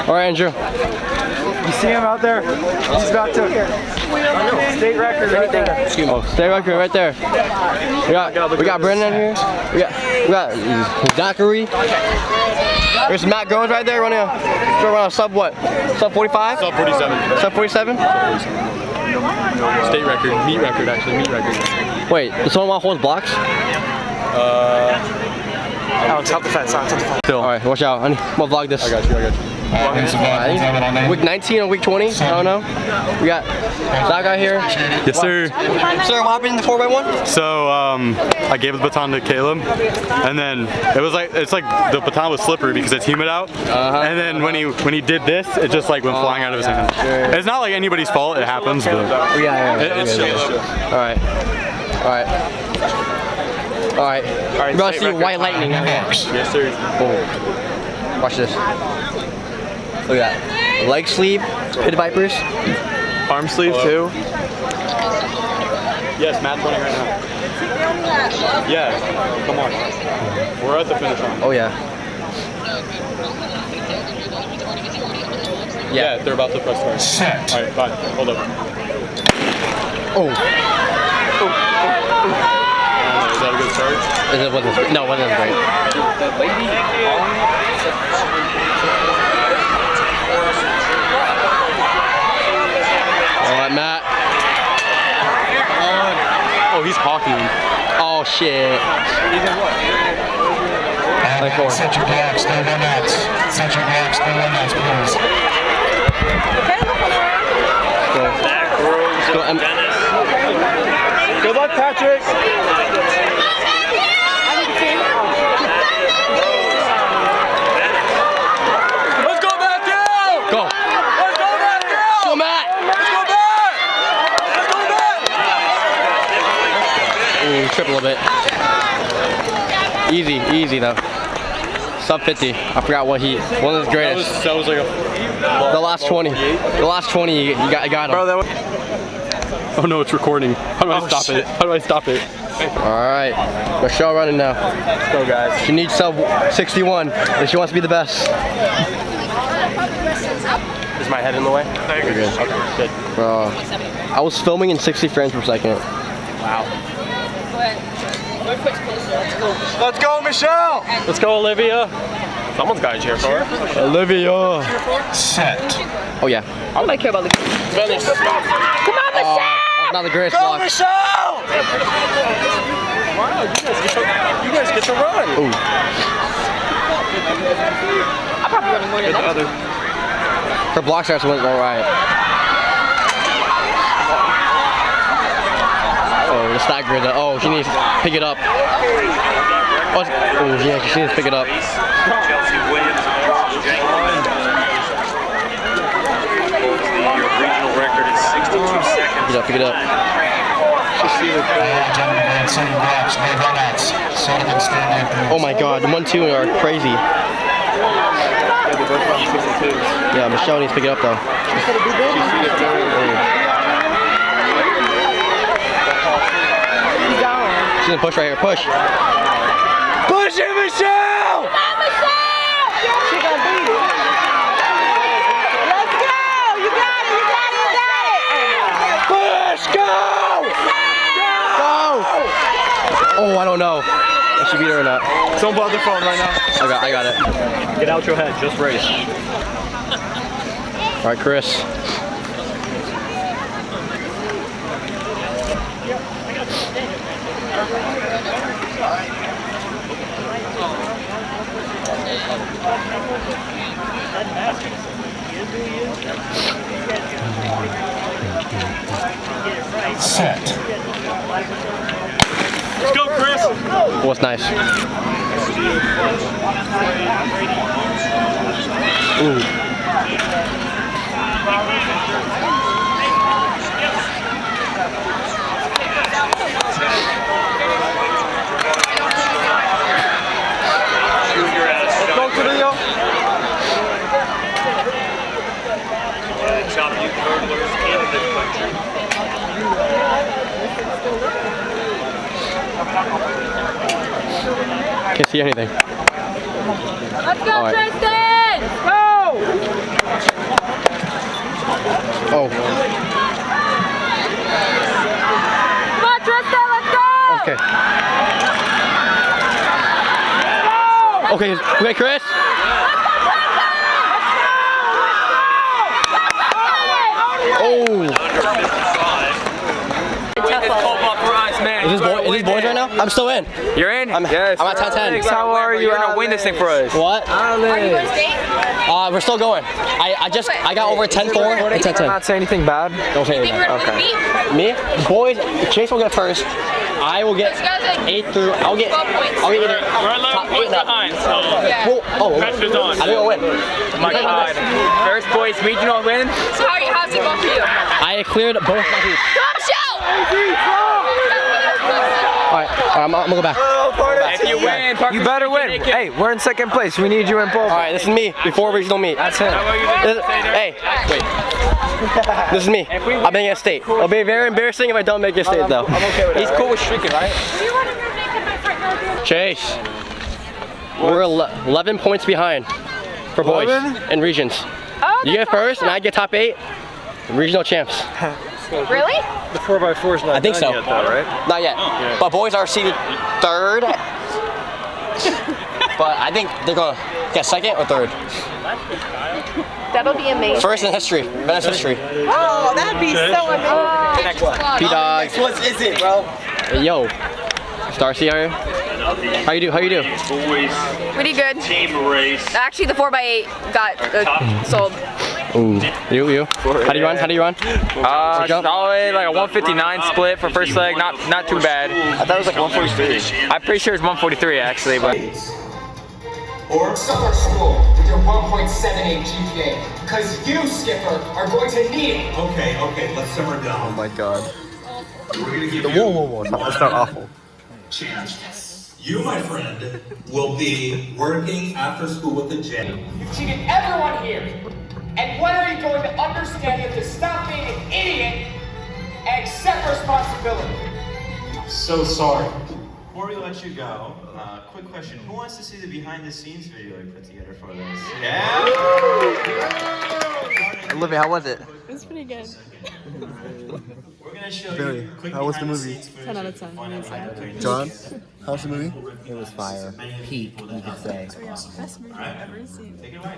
All right, Andrew. You see him out there? He's about to state record right there. Oh, state record right there. We got Brendan here. We got Zachary. There's Matt Goins right there running a sub what? Sub 45? Sub 47. Sub 47? State record, meet record actually, meet record. Wait, does someone hold blocks? Alex, help the fence, Alex, help the fence. All right, watch out. I'm gonna vlog this. I got you. Week 19 or week 20? I don't know. We got that guy here. Yes, sir. Sir, what happened in the 4x1? So I gave the baton to Caleb, and then it's like the baton was slippery because it's humid out. And then when he did this, it just like went flying out of his hand. Sure. It's not like anybody's fault. It happens, but it's All right. All right. We're about to see white lightning. Yes, sir. Boom. Watch this. Look at that. Leg sleeve, pit vipers. Arm sleeve too. Yes, Matt's running right now. Yeah, come on. We're at the finish line. Oh yeah. Yeah, they're about to press start. Set. All right, fine. Hold up. Oh. Is that a good start? It wasn't. No, it wasn't great. All right, Matt. Oh, he's hawking. Oh shit. And set your blocks, no one else. Set your blocks, no one else, please. Good luck, Patrick. Let's go, Matthew! Go. Let's go, Matthew! Go, Matt. Let's go back! Let's go back! Trip a little bit. Easy though. Sub 50. I forgot what heat. One of the greatest. That was like a... The last 20. The last 20 you got him. Bro, that was... Oh no, it's recording. How do I stop it? How do I stop it? Alright. Michelle running now. Let's go, guys. She needs sub 61 if she wants to be the best. Is my head in the way? No, you're good. Okay, good. Bro. I was filming in 60 frames per second. Wow. Let's go, Michelle! Let's go, Olivia. Someone's got a cheer for her. Olivia. Set. Oh yeah. I might care about the Finish. Come on, Michelle! Not the greatest Go, block. Michelle! Wow, you guys get to run. Ooh. I'm probably running more than that. Her block starts went alright. Oh, the stack grid. Oh, she needs to pick it up. Oh yeah, she needs to pick it up. Chelsea Williams and George Jenkins. Your regional record is 62 seconds. Pick it up. Gentlemen, set your blocks, no one else. Sullivan, stand up, please. Oh my god, the 1-2 are crazy. Yeah, Michelle needs to pick it up though. She's gonna push right here. Push. Push it, Michelle! Come on, Michelle! She gonna beat it. Let's go! You got it! Push, go! Go! Oh, I don't know. I should beat her or not. Don't bother the phone right now. I got it. Get out your head, just race. All right, Chris. Set. Let's go, Chris! What's nice? Ooh. Let's go, Trujillo. Top you hurdlers in the country. Can't see anything. Let's go, All right. Tristan! Go! Okay, okay, Chris. Oh. Is this boys right now? I'm still in. You're in? I'm at 10-10. How are you? You're gonna win this thing for us. What? We're still going. I got over 10-4 and 10-10. Not say anything bad. Don't say anything. Okay. Me? Boys, Chase will get first. I will get 8 through. I'll get either top 8 and up. Oh, Pressure's on. I think I'll win. My God. First boys regional win. So how's it going for you? I cleared both my teams. Come on, Michelle! Alright, I'm gonna go back. If you win, you better win. Hey, we're in second place. We need you in pole. Alright, this is me before regional meet. That's him. Hey, wait. This is me. I'm making a state. It'll be very embarrassing if I don't make a state though. I'm okay with that. He's cool with streaking, right? Chase, we're 11 points behind for boys 11? in regions. Oh, You get first and I get top 8. Regional champs. Really? The 4x4 is not I think so. yet, though, right? Not yet. But boys are seeded 3rd. But I think they're gonna get 2nd or 3rd. That'll be amazing. First in history, Venice history. Oh, that'd be so amazing. P-Dog. What is it, bro? Hey, yo. Darcy, how are you? How you do? Boys Pretty good. team race. Actually, the 4x8 got sold. Ooh. You. How do you run? Solid, like a 159 split for first leg. Not too bad. I thought it was like 143. I'm pretty sure it's 143 actually, but. Or summer school with your 1.78 GPA, because you, Skipper, are going to need it. Okay, let's simmer down. Oh my God. We're gonna give you Whoa. That's not awful. chance. You, my friend, will be working after school with the J. You've cheated everyone here. And when are you going to understand that to stop being an idiot and accept responsibility? So sorry. Before we let you go, quick question. Who wants to see the behind-the-scenes video we put together for this? Yeah? Olivia, how was it? It was pretty good. We're going to show Billy, you quick how was the movie? behind-the-scenes 10 out of footage 10. of I'm fun excited. John, how was the movie? It was fire. Peak, you could say. Best movie I've ever seen. Take it away.